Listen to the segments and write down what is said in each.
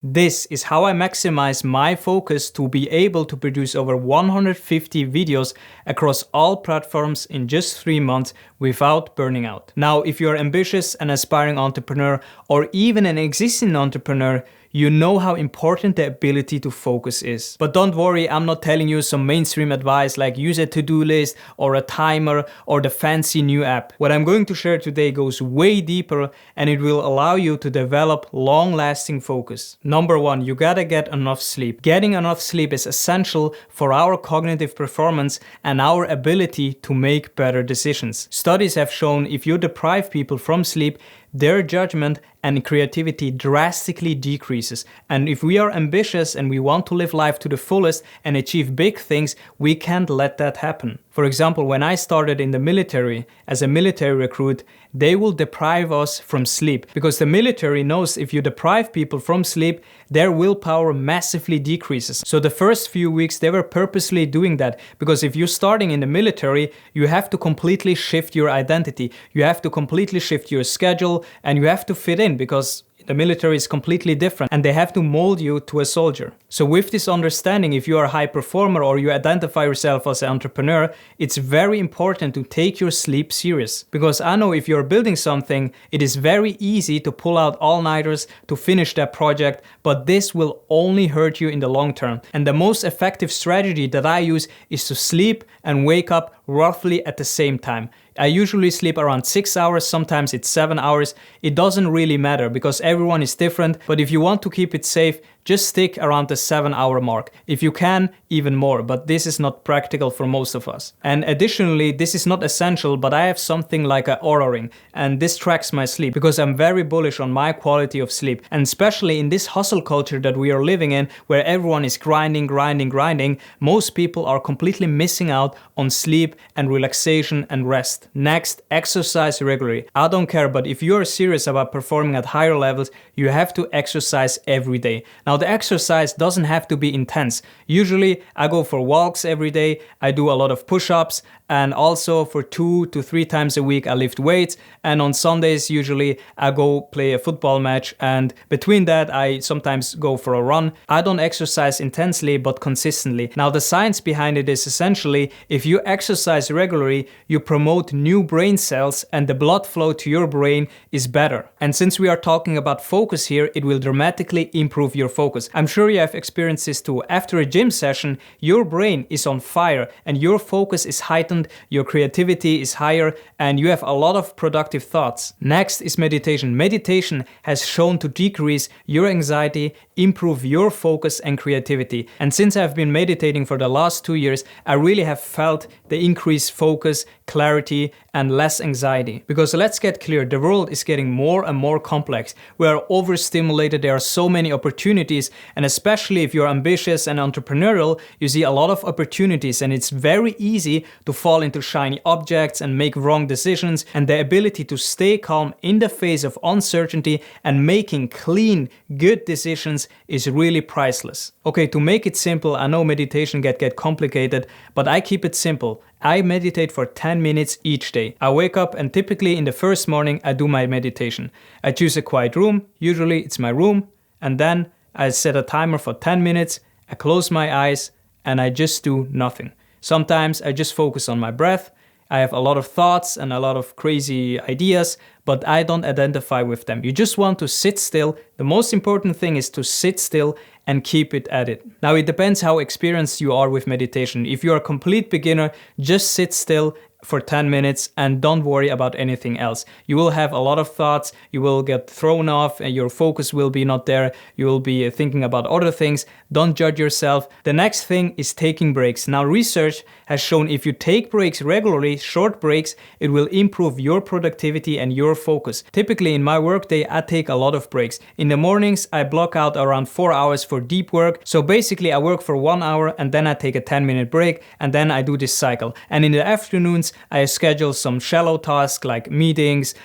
This is how I maximize my focus to be able to produce over 150 videos across all platforms in just 3 months without burning out. Now, if you're ambitious and aspiring entrepreneur or even an existing entrepreneur, you know how important the ability to focus is. But don't worry, I'm not telling you some mainstream advice like use a to-do list or a timer or the fancy new app. What I'm going to share today goes way deeper and it will allow you to develop long-lasting focus. Number one, you gotta get enough sleep. Getting enough sleep is essential for our cognitive performance and our ability to make better decisions. Studies have shown if you deprive people from sleep, their judgment and creativity drastically decreases. And if we are ambitious and we want to live life to the fullest and achieve big things, we can't let that happen. For example, when I started in the military as a military recruit, they will deprive us from sleep because the military knows if you deprive people from sleep, their willpower massively decreases. So the first few weeks they were purposely doing that because if you're starting in the military, you have to completely shift your identity. You have to completely shift your schedule and you have to fit in because the military is completely different and they have to mold you to a soldier. So with this understanding, if you are a high performer or you identify yourself as an entrepreneur, it's very important to take your sleep serious. Because I know if you're building something, it is very easy to pull out all-nighters to finish that project, but this will only hurt you in the long term. And the most effective strategy that I use is to sleep and wake up roughly at the same time. I usually sleep around 6 hours, sometimes it's 7 hours. It doesn't really matter because everyone is different, but if you want to keep it safe, just stick around the 7-hour mark. If you can, even more, but this is not practical for most of us. And additionally, this is not essential, but I have something like an Oura ring, and this tracks my sleep because I'm very bullish on my quality of sleep. And especially in this hustle culture that we are living in, where everyone is grinding, most people are completely missing out on sleep and relaxation and rest. Next, exercise regularly. I don't care, but if you are serious about performing at higher levels, you have to exercise every day. Now, the exercise doesn't have to be intense. Usually, I go for walks every day. I do a lot of push-ups, and also for 2 to 3 times a week, I lift weights. And on Sundays, usually, I go play a football match. And between that, I sometimes go for a run. I don't exercise intensely, but consistently. Now, the science behind it is essentially, if you exercise regularly, you promote new brain cells and the blood flow to your brain is better. And since we are talking about focus here, it will dramatically improve your focus. I'm sure you have experienced this too. After a gym session, your brain is on fire and your focus is heightened, your creativity is higher, and you have a lot of productive thoughts. Next is meditation. Meditation has shown to decrease your anxiety, improve your focus and creativity. And since I've been meditating for the last 2 years, I really have felt the increased focus, clarity, and less anxiety. Because let's get clear, the world is getting more and more complex. We are overstimulated, there are so many opportunities, and especially if you're ambitious and entrepreneurial, you see a lot of opportunities and it's very easy to fall into shiny objects and make wrong decisions, and the ability to stay calm in the face of uncertainty and making clean, good decisions is really priceless. Okay, to make it simple, I know meditation get complicated, but I keep it simple. I meditate for 10 minutes each day. I wake up and typically in the first morning I do my meditation. I choose a quiet room, usually it's my room, and then I set a timer for 10 minutes, I close my eyes and I just do nothing. Sometimes I just focus on my breath. I have a lot of thoughts and a lot of crazy ideas, but I don't identify with them. You just want to sit still. The most important thing is to sit still and keep it at it. Now, it depends how experienced you are with meditation. If you're a complete beginner, just sit still for 10 minutes and don't worry about anything else. You will have a lot of thoughts, you will get thrown off and your focus will be not there. You will be thinking about other things. Don't judge yourself. The next thing is taking breaks. Now, research has shown if you take breaks regularly, short breaks, it will improve your productivity and your focus. Typically in my workday, I take a lot of breaks. In the mornings, I block out around 4 hours for deep work. So basically I work for 1 hour and then I take a 10-minute break and then I do this cycle. And in the afternoons, I schedule some shallow tasks like meetings,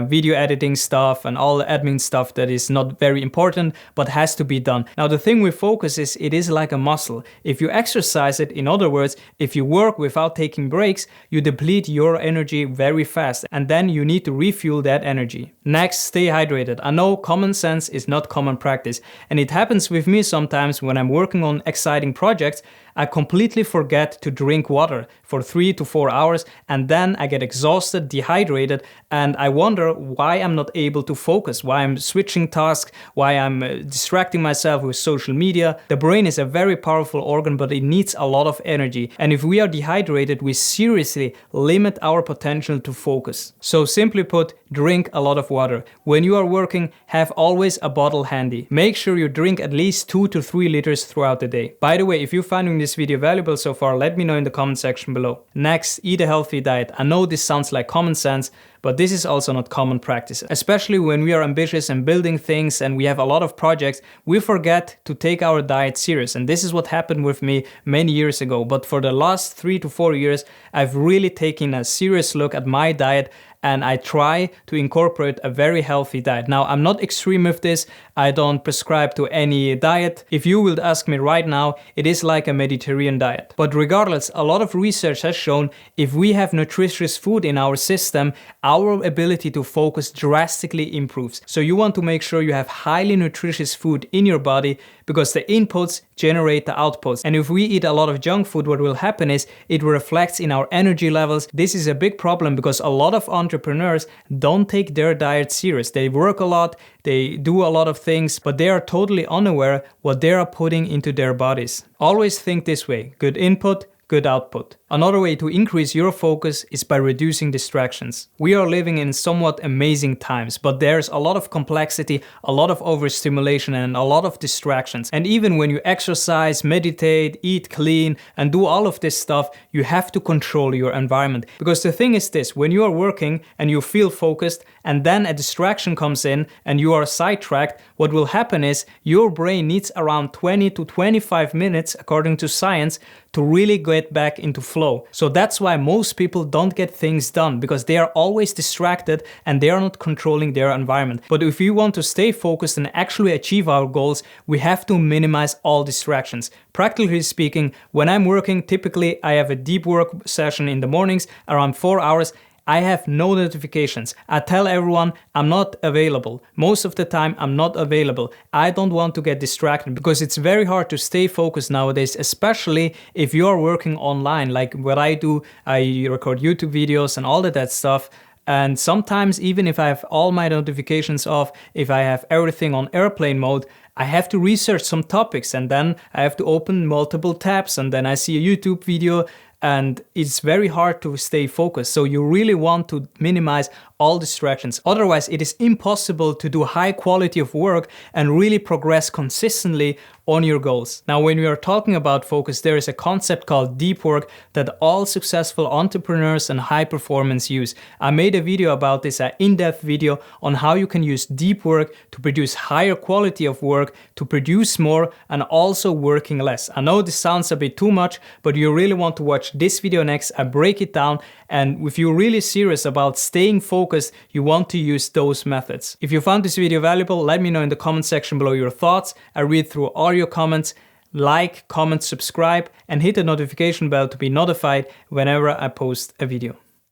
video editing stuff and all the admin stuff that is not very important but has to be done. Now the thing with focus is it is like a muscle. If you exercise it, in other words, if you work without taking breaks, you deplete your energy very fast and then you need to refuel that energy. Next, stay hydrated. I know common sense is not common practice, and it happens with me sometimes when I'm working on exciting projects. I completely forget to drink water for 3 to 4 hours and then I get exhausted, dehydrated, and I wonder why I'm not able to focus, why I'm switching tasks, why I'm distracting myself with social media. The brain is a very powerful organ, but it needs a lot of energy, and if we are dehydrated, we seriously limit our potential to focus. So simply put, drink a lot of water. When you are working, have always a bottle handy. Make sure you drink at least 2 to 3 liters throughout the day. By the way, if you're finding this video valuable so far, let me know in the comment section below. Next, eat a healthy diet. I know this sounds like common sense, but this is also not common practice. Especially when we are ambitious and building things and we have a lot of projects, we forget to take our diet serious. And this is what happened with me many years ago. But for the last 3 to 4 years, I've really taken a serious look at my diet and I try to incorporate a very healthy diet. Now, I'm not extreme with this. I don't prescribe to any diet. If you would ask me right now, it is like a Mediterranean diet. But regardless, a lot of research has shown if we have nutritious food in our system, our ability to focus drastically improves. So you want to make sure you have highly nutritious food in your body because the inputs generate the outputs. And if we eat a lot of junk food, what will happen is it reflects in our energy levels. This is a big problem because a lot of entrepreneurs don't take their diet serious. They work a lot, they do a lot of things, but they are totally unaware what they are putting into their bodies. Always think this way: good input, good output. Another way to increase your focus is by reducing distractions. We are living in somewhat amazing times, but there's a lot of complexity, a lot of overstimulation and a lot of distractions. And even when you exercise, meditate, eat clean and do all of this stuff, you have to control your environment. Because the thing is this, when you are working and you feel focused and then a distraction comes in and you are sidetracked, what will happen is your brain needs around 20 to 25 minutes, according to science, to really get back into flow. So that's why most people don't get things done, because they are always distracted and they are not controlling their environment. But if we want to stay focused and actually achieve our goals, we have to minimize all distractions. Practically speaking, when I'm working, typically I have a deep work session in the mornings, around 4 hours. I have no notifications. I tell everyone I'm not available. Most of the time I'm not available. I don't want to get distracted because it's very hard to stay focused nowadays, especially if you're working online. Like what I do, I record YouTube videos and all of that stuff. And sometimes even if I have all my notifications off, if I have everything on airplane mode, I have to research some topics and then I have to open multiple tabs and then I see a YouTube video. And it's very hard to stay focused. So you really want to minimize all distractions. Otherwise, it is impossible to do high quality of work and really progress consistently on your goals. Now, when we are talking about focus, there is a concept called deep work that all successful entrepreneurs and high performance use. I made a video about this, an in-depth video on how you can use deep work to produce higher quality of work, to produce more, and also working less. I know this sounds a bit too much, but you really want to watch this video next. I break it down, and if you're really serious about staying focused, you want to use those methods. If you found this video valuable, let me know in the comment section below your thoughts. I read through all your comments. Like, comment, subscribe, and hit the notification bell to be notified whenever I post a video.